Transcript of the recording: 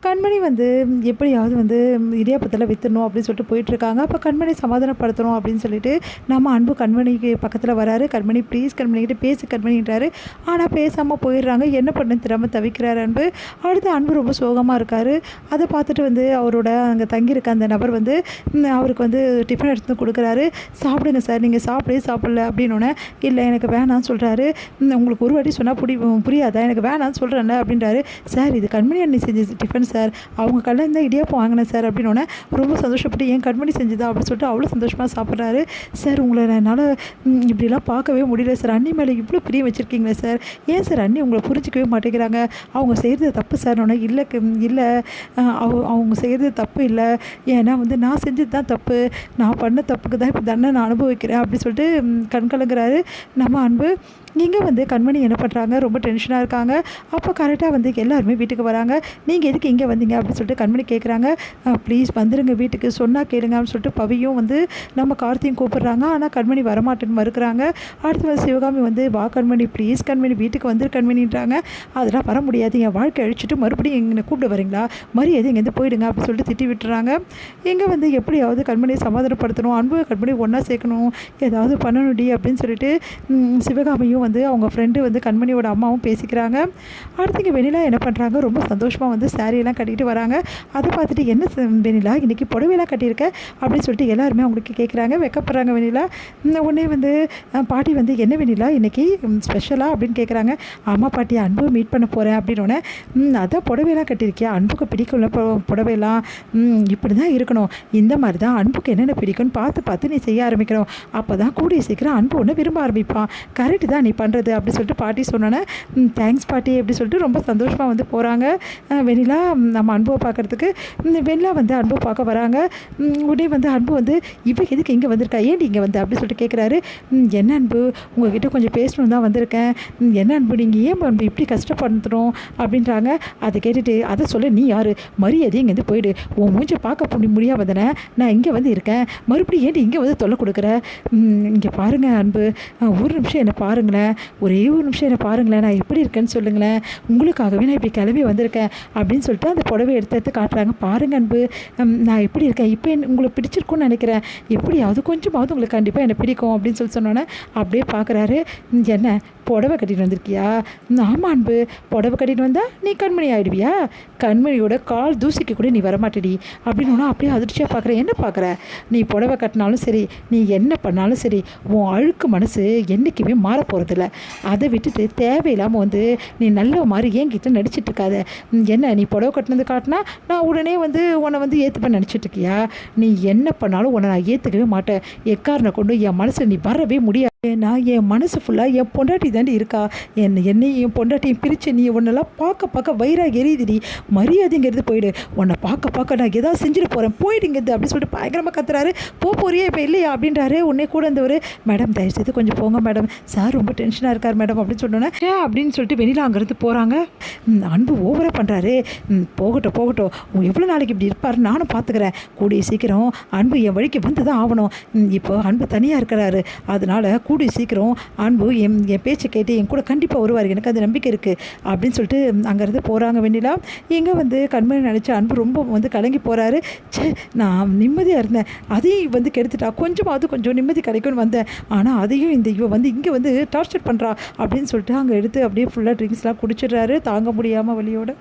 கண்மணி வந்து எப்படியாவது வந்து இடியாப்பத்தில் விற்றுணும் அப்படின்னு சொல்லிட்டு போயிட்டுருக்காங்க. அப்போ கண்மணி சமாதானப்படுத்தணும் அப்படின்னு சொல்லிட்டு நம்ம அன்பு கண்மணிக்கு பக்கத்தில் வராரு. கண்மணி ப்ளீஸ் கண்மணிக்கிட்ட பேசு கண்மணின்றாரு. ஆனால் பேசாமல் போயிடுறாங்க. என்ன பண்ணு தெரியாமல் தவிக்கிறார் அன்பு. அடுத்து அன்பு ரொம்ப சோகமாக இருக்கார். அதை பார்த்துட்டு வந்து அவரோட அங்கே தங்கியிருக்க அந்த நபர் வந்து அவருக்கு வந்து டிஃபன் எடுத்து கொடுக்குறாரு. சாப்பிடுங்க சார், நீங்கள் சாப்பிடல அப்படின்னோடனே இல்லை எனக்கு வேணான்னு சொல்கிறாரு. உங்களுக்கு ஒரு வாட்டி சொன்னால் புரியாதா, எனக்கு வேணான்னு சொல்கிறேன்ல அப்படின்றாரு. சார் இது கண்மணி அண்ணி செஞ்ச டிஃபன் சார், அவங்க கல்யாணம் தான் இடியாப்பம் வாங்கினேன் சார் அப்படின்னோடனே ரொம்ப சந்தோஷப்பட்டு என் கண்மணி செஞ்சுதா அப்படின்னு சொல்லிட்டு அவ்வளோ சந்தோஷமாக சாப்பிட்றாரு. சார் உங்களை என்னால் இப்படிலாம் பார்க்கவே முடியல சார், அண்ணி மேலே இவ்வளோ பிரியம் வச்சுருக்கீங்களே சார், ஏன் சார் அண்ணி உங்களை புரிஞ்சிக்கவே மாட்டேங்கிறாங்க, அவங்க செய்கிறது தப்பு சார். இல்லை அவங்க செய்கிறது தப்பு இல்லை, ஏன்னா வந்து நான் செஞ்சது தான் தப்பு, நான் பண்ண தப்புக்கு தான் இப்போ தண்டனை நான் அனுபவிக்கிறேன் அப்படின்னு சொல்லிட்டு கண் கலங்குறாரு நம்ம அன்பு. இங்கே வந்து கண்மணி என்ன பண்ணுறாங்க, ரொம்ப டென்ஷனாக இருக்காங்க. அப்போ கரெக்டாக வந்து எல்லாருமே வீட்டுக்கு வராங்க. நீங்கள் எதுக்கு இங்கே வந்தீங்க அப்படின்னு சொல்லிட்டு கண்மணி கேட்குறாங்க. ப்ளீஸ் வந்துடுங்க வீட்டுக்கு, சொன்னால் கேளுங்க அப்படின்னு சொல்லிட்டு பவியும் வந்து நம்ம கார்த்தியும் கூப்பிட்றாங்க. ஆனால் கண்மணி வரமாட்டேன்னு மறுக்கிறாங்க. அடுத்து வந்து சிவகாமி வந்து வா கண்மணி, ப்ளீஸ் கண்மணி வீட்டுக்கு வந்துரு கண்மணின்றாங்க. அதெல்லாம் வர முடியாது, என் வாழ்க்கை அழிச்சிட்டு மறுபடியும் எங்கே கூப்பிட்டு வரீங்களா, மரியாதை இங்கேருந்து போயிடுங்க அப்படின்னு சொல்லிட்டு திட்டி விட்டுறாங்க. இங்கே வந்து எப்படியாவது கண்மணியை சமாதானப்படுத்தணும், அன்பு கண்மணி ஒன்றா சேர்க்கணும், ஏதாவது பண்ணணுடி அப்படின்னு சொல்லிட்டு சிவகாமியும் வந்து அவங்க ஃப்ரெண்டு வந்து கண்மணியோட அம்மாவும் பேசிக்கிறாங்க. அடுத்து இங்கே வெண்ணிலா என்ன பண்ணுறாங்க, ரொம்ப சந்தோஷமாக வந்து சாரியெல்லாம் கட்டிக்கிட்டு வராங்க. அதை பார்த்துட்டு என்ன வெண்ணிலா இன்றைக்கி புடவையெல்லாம் கட்டியிருக்க அப்படின்னு சொல்லிட்டு எல்லாருமே அவங்களுக்கு கேட்குறாங்க. வெக்கப்படுறாங்க வெண்ணிலா. உடனே வந்து பாட்டி வந்து என்ன வெண்ணிலா இன்றைக்கி ஸ்பெஷலாக அப்படின்னு கேட்குறாங்க. ஆமாம் பாட்டி, அன்பு மீட் பண்ண போகிறேன் அப்படின்னோடனே அதான் புடவையெல்லாம் கட்டியிருக்கியா, அன்புக்கு பிடிக்கும்ல புடவையெல்லாம், இப்படி தான் இருக்கணும், இந்த மாதிரி தான் அன்புக்கு என்னென்ன பிடிக்கும்னு பார்த்து நீ செய்ய ஆரம்பிக்கணும், அப்போ தான் கூடிய சீக்கிரம் அன்பு ஒன்று விரும்ப ஆரம்பிப்பான், கரெக்டு தான் நீ பண்ணுறது அப்படி சொல்லிட்டு பாட்டி சொன்னோன்னே தேங்க்ஸ் பாட்டி அப்படி சொல்லிட்டு ரொம்ப சந்தோஷமாக வந்து போகிறாங்க. வெண்ணிலா நம்ம அன்புவை பார்க்குறதுக்கு வெண்ணிலா வந்து அன்பு பார்க்க வராங்க. உடனே வந்து அன்பு வந்து இப்போ எதுக்கு இங்கே வந்திருக்கா, ஏன் இங்கே வந்து அப்படி சொல்லிட்டு கேட்குறாரு. என்ன அன்பு உங்ககிட்ட கொஞ்சம் பேசணும் தான் வந்திருக்கேன், என்ன அன்பு நீங்கள் ஏன் அன்பு இப்படி கஷ்டப்படுத்தணும் அப்படின்றாங்க. அதை கேட்டுட்டு அதை சொல்ல நீ யார், மரியாதை இங்கேருந்து போயிடு, உன் மூஞ்சை பார்க்க முடியாம தானே நான் இங்கே வந்து இருக்கேன், மறுபடியும் ஏன்டி இங்கே வந்து தொல்லை கொடுக்குற, இங்கே பாருங்கள் அன்பு, ஒரு நிமிஷம் என்னை பாருங்களேன், ஒரே ஒரு நிமிஷம் என்னை பாருங்களேன், நான் எப்படி இருக்கேன்னு சொல்லுங்களேன், உங்களுக்காகவே நான் இப்படி கிளம்பி வந்திருக்கேன் அப்படின்னு சொல்லிட்டு அந்த புடவை எடுத்து காட்டுறாங்க. பாருங்கள் அன்பு, நான் எப்படி இருக்கேன், இப்போ உங்களுக்கு பிடிச்சிருக்குன்னு நினைக்கிறேன், எப்படியாவது கொஞ்சமாவது உங்களுக்கு கண்டிப்பாக என்னை பிடிக்கும் அப்படின்னு சொல்லி சொன்னோன்னே அப்படியே பார்க்குறாரு. என்ன புடவை கட்டிட்டு வந்திருக்கியா, ஆமாம் அன்பு, புடவை கட்டிட்டு வந்தால் நீ கண்மணி ஆகிடுவியா, கண்மணியோட கால் தூசிக்கு கூட நீ வரமாட்டேடி அப்படின்னு அப்படியே அதிர்ச்சியாக பார்க்குற. என்ன பார்க்குற, நீ புடவை கட்டினாலும் சரி, நீ என்ன பண்ணாலும் சரி, உன் அழுக்கு மனசு என்றைக்குமே மாற போகிறதில்ல, அதை விட்டுட்டு தேவையில்லாமல் வந்து நீ நல்ல மாதிரி என்கிட்ட நடிச்சிட்டு இருக்காத. என்ன நீ புடவை கட்டினது காட்டினா நான் உடனே வந்து உன்னை வந்து ஏற்றுப்பேன் நினச்சிட்ருக்கியா, நீ என்ன பண்ணாலும் உன்னை நான் ஏற்றுக்கவே மாட்டேன், எக்காரனை கொண்டு என் மனசில் நீ வரவே முடியாது, ஏன்னா என் மனசு ஃபுல்லாக என் பொண்டாட்டி தாண்டி இருக்கா, என்னையும் என் பொண்டாட்டியும் பிரித்து நீ உன்னெல்லாம் பார்க்க வயிறாக எரியுதுடி, மரியாதைங்கிறது போயிடு, உன்னை பார்க்க நான் ஏதாவது செஞ்சுட்டு போகிறேன் போயிடுங்கிறது அப்படி சொல்லிட்டு பயங்கரமாக கத்துறாரு. போறியே இப்போ இல்லையா அப்படின்றாரு. உடனே கூட இருந்தவர் மேடம் தயவுசெய்து கொஞ்சம் போங்க மேடம், சார் ரொம்ப டென்ஷனாக இருக்கார் மேடம் அப்படின்னு சொன்னோன்னே அப்படின்னு சொல்லிட்டு வெளியில் அங்கேருந்து போகிறாங்க. அன்பு ஓவராக பண்ணுறாரு. போகட்டும் எவ்வளோ நாளைக்கு இப்படி இருப்பார், நானும் பார்த்துக்கிறேன், கூடிய சீக்கிரம் அன்பு என் வழிக்கு வந்து தான் ஆகணும், இப்போ அன்பு தனியாக இருக்கிறாரு, அதனால் கூடிய சீக்கிரம் அன்பு என் பேச்சை கேட்டு என் கூட கண்டிப்பாக வருவார், எனக்கு அது நம்பிக்கை இருக்குது அப்படின்னு சொல்லிட்டு அங்கேருந்து போகிறாங்க வெண்ணிலா. இங்கே வந்து கண்மணி நினச்ச அன்பு ரொம்ப வந்து கலங்கி போகிறாரு. நான் நிம்மதியாக இருந்தேன், அதையும் வந்து கெடுத்துட்டா, கொஞ்சம் நிம்மதி கிடைக்கும்னு வந்தேன், ஆனால் அதையும் இந்த இவ வந்து இங்கே வந்து டார்ச்சர் பண்ணுறா அப்படின்னு சொல்லிட்டு அங்கே எடுத்து அப்படியே ஃபுல்லாக ட்ரிங்க்ஸ்லாம் குடிச்சிடுறாரு தாங்க முடியாமல் வலியோட.